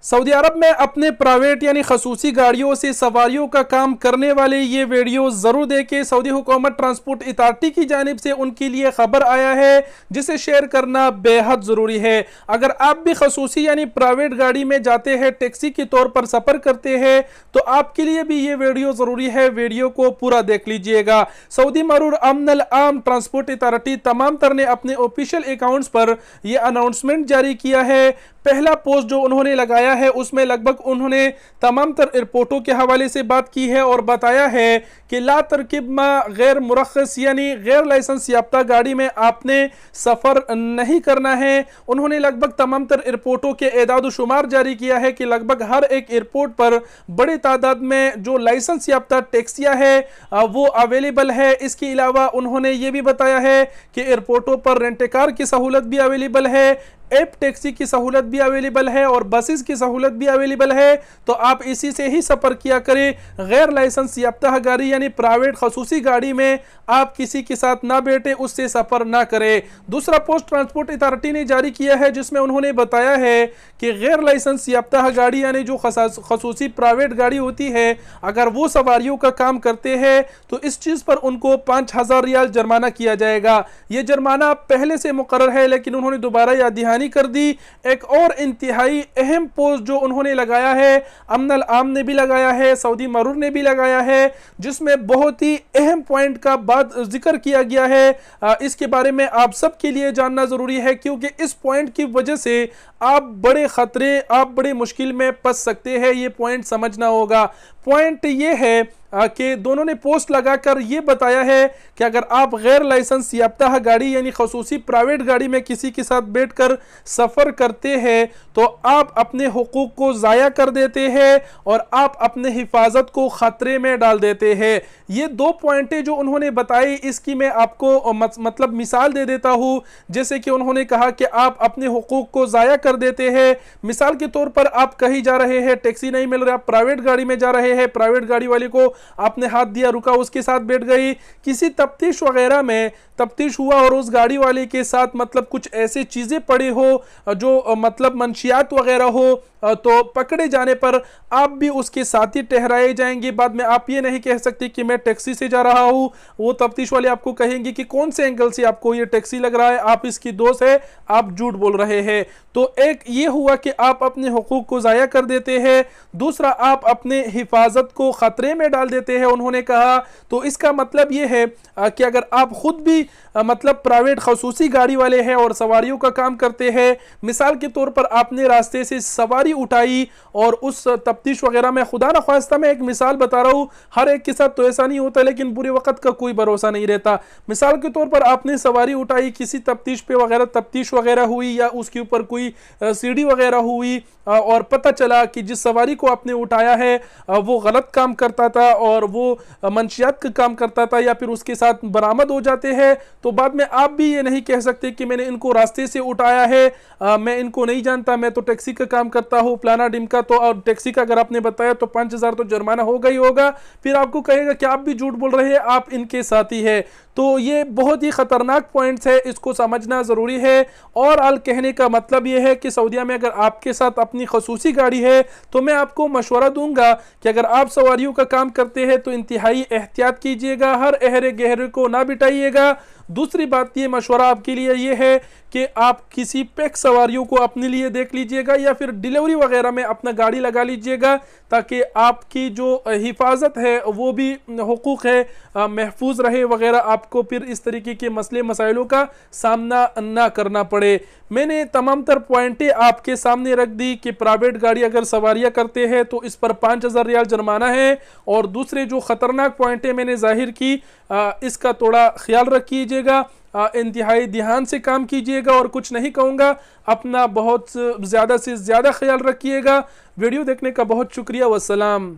Saudi अरब में अपने private यानी खसूसी गाड़ियों से सवारियों का काम करने वाले ये वीडियो ज़रूर देखें। सऊदी हुकूमत ट्रांसपोर्ट अथॉरिटी की जानिब से उनके लिए खबर आया है जिसे शेयर करना बेहद ज़रूरी है। अगर आप भी खसूसी यानी प्राइवेट गाड़ी में जाते हैं, टैक्सी के तौर पर सफ़र करते हैं, तो आपके लिए भी ये वीडियो ज़रूरी है। वीडियो को पूरा देख लीजिएगा। सऊदी मरूर अमन आम ट्रांसपोर्ट अथॉरिटी तमाम तर ने अपने ऑफिशियल अकाउंट्स पर यह अनाउंसमेंट जारी किया है। पहला पोस्ट जो उन्होंने लगाया है उसमें लगभग उन्होंने तमाम तर एयरपोर्टों के हवाले से बात की है और बताया है कि ला तरकिब मा गैर मुरख्खस यानी गैर लाइसेंस याफ्ता गाड़ी में आपने सफ़र नहीं करना है। उन्होंने लगभग तमाम तर एयरपोर्टों के एदाद शुमार जारी किया है कि लगभग हर एक एयरपोर्ट पर बड़ी तादाद में जो लाइसेंस याफ्ता टैक्सियाँ है वो अवेलेबल है। इसके अलावा उन्होंने ये भी बताया है कि एयरपोर्टों पर रेंट कार की सहूलत भी अवेलेबल है, ऐप टैक्सी की सहूलत भी अवेलेबल है और बसेस की सहूलत भी अवेलेबल है। तो आप इसी से ही सफ़र किया करें। गैर लाइसेंस याफ्ता गाड़ी यानी प्राइवेट खसूसी गाड़ी में आप किसी के साथ ना बैठे, उससे सफ़र ना करें। दूसरा पोस्ट ट्रांसपोर्ट अथॉरिटी ने जारी किया है जिसमें उन्होंने बताया है कि गैर लाइसेंस याफ्ता गाड़ी यानी जो खसूसी प्राइवेट गाड़ी होती है, अगर वो सवारियों का काम करते हैं तो इस चीज़ पर उनको 5000 रियाल जुर्माना किया जाएगा। ये जुर्माना पहले से मुकर्रर है लेकिन उन्होंने दोबारा याद दहानी कर दी। एक और इंतहाई अहम पोस्ट जो उन्होंने लगाया है, अमन आम ने भी लगाया है, सऊदी मरूर ने भी लगाया है, जिसमें बहुत ही अहम पॉइंट का बात जिक्र किया गया है। इसके बारे में आप सब के लिए जानना जरूरी है क्योंकि इस पॉइंट की वजह से आप बड़े खतरे, आप बड़े मुश्किल में फंस सकते हैं। ये पॉइंट समझना होगा। पॉइंट ये है कि दोनों ने पोस्ट लगाकर ये बताया है कि अगर आप गैर लाइसेंस याफ्ता गाड़ी यानी खसूसी प्राइवेट गाड़ी में किसी के साथ बैठकर सफ़र करते हैं तो आप अपने हुकूक को ज़ाया कर देते हैं और आप अपने हिफाजत को ख़तरे में डाल देते हैं। ये दो पॉइंटें जो उन्होंने बताई, इसकी मैं आपको मतलब मिसाल दे देता हूँ। जैसे कि उन्होंने कहा कि आप अपने हुकूक को ज़ाया कर देते हैं। मिसाल के तौर पर आप कहीं जा रहे हैं, टैक्सी नहीं मिल रहा, आप प्राइवेट गाड़ी में जा रहे हैं, प्राइवेट गाड़ी वाले को आपने हाथ दिया, रुका, उसके साथ बैठ गई, किसी तफ्तीश वगैरह में तफ्तीश हुआ और उस गाड़ी वाले के साथ मतलब कुछ ऐसी चीज़ें पड़ी हो जो मतलब मंशियात वगैरह हो, तो पकड़े जाने पर आप भी उसके साथ ही ठहराए जाएंगे। बाद में आप ये नहीं कह सकते कि मैं टैक्सी से जा रहा हूँ। वो तफ्तीश वाले आपको कहेंगे कि कौन से एंगल से आपको ये टैक्सी लग रहा है, आप इसकी दोस्त है, आप झूठ बोल रहे हैं। तो एक ये हुआ कि आप अपने हुकूक को ज़ाया कर देते हैं। दूसरा, आप अपने हिफाजत को ख़तरे में डाल देते हैं, उन्होंने कहा। तो इसका मतलब ये है कि अगर आप खुद भी मतलब प्राइवेट खसूसी गाड़ी वाले हैं और सवारियों का काम करते हैं, मिसाल के तौर पर आपने रास्ते से सवारी उठाई और उस तफ्तीश वगैरह में, खुदा न ख्वास्ता मैं एक मिसाल बता रहा हूँ, हर एक के साथ तो ऐसा नहीं होता लेकिन बुरे वक्त का कोई भरोसा नहीं रहता। मिसाल के तौर पर आपने सवारी उठाई, किसी तफ्तीश पे वगैरह तफ्तीश वगैरह हुई या उसके ऊपर कोई सीढ़ी वगैरह हुई और पता चला कि जिस सवारी को आपने उठाया है वो गलत काम करता था और वो मंशियात का काम करता था या फिर उसके साथ बरामद हो जाते हैं, तो बाद में आप भी ये नहीं कह सकते कि मैंने इनको रास्ते से उठाया है, मैं इनको नहीं जानता, मैं तो टैक्सी का काम करता हूँ फलाना डिमका। तो और टैक्सी का अगर आपने बताया तो 5000 तो जुर्माना होगा ही होगा। फिर आपको कहेगा कि आप भी झूठ बोल रहे हैं, आप इनके साथी है। तो ये बहुत ही ख़तरनाक पॉइंट्स है, इसको समझना ज़रूरी है। और आल कहने का मतलब ये है कि सऊदीया में अगर आपके साथ अपनी खसूसी गाड़ी है तो मैं आपको मशवरा दूंगा कि अगर आप सवारियों का काम करते हैं तो इंतहाई एहतियात कीजिएगा, हर अहरे गहरे को ना बिठाइएगा। दूसरी बात ये मशवरा आपके लिए ये है कि आप किसी पैक सवारियों को अपने लिए देख लीजिएगा या फिर डिलीवरी वगैरह में अपना गाड़ी लगा लीजिएगा ताकि आपकी जो हिफाजत है वो भी हुकूक है महफूज रहे वगैरह, आपको फिर इस तरीके के मसले मसाइलों का सामना ना करना पड़े। मैंने तमाम तर पॉइंटें आपके सामने रख दी कि प्राइवेट गाड़ी अगर सवारियां करते हैं तो इस पर 5000 रियाल जुर्माना है। और दूसरे जो ख़तरनाक पॉइंटें मैंने जाहिर की, इसका थोड़ा ख्याल रखिएगा, इंतहाई ध्यान से काम कीजिएगा। और कुछ नहीं कहूँगा, अपना बहुत ज़्यादा से ज़्यादा ख्याल रखिएगा। वीडियो देखने का बहुत शुक्रिया। वस्सलाम।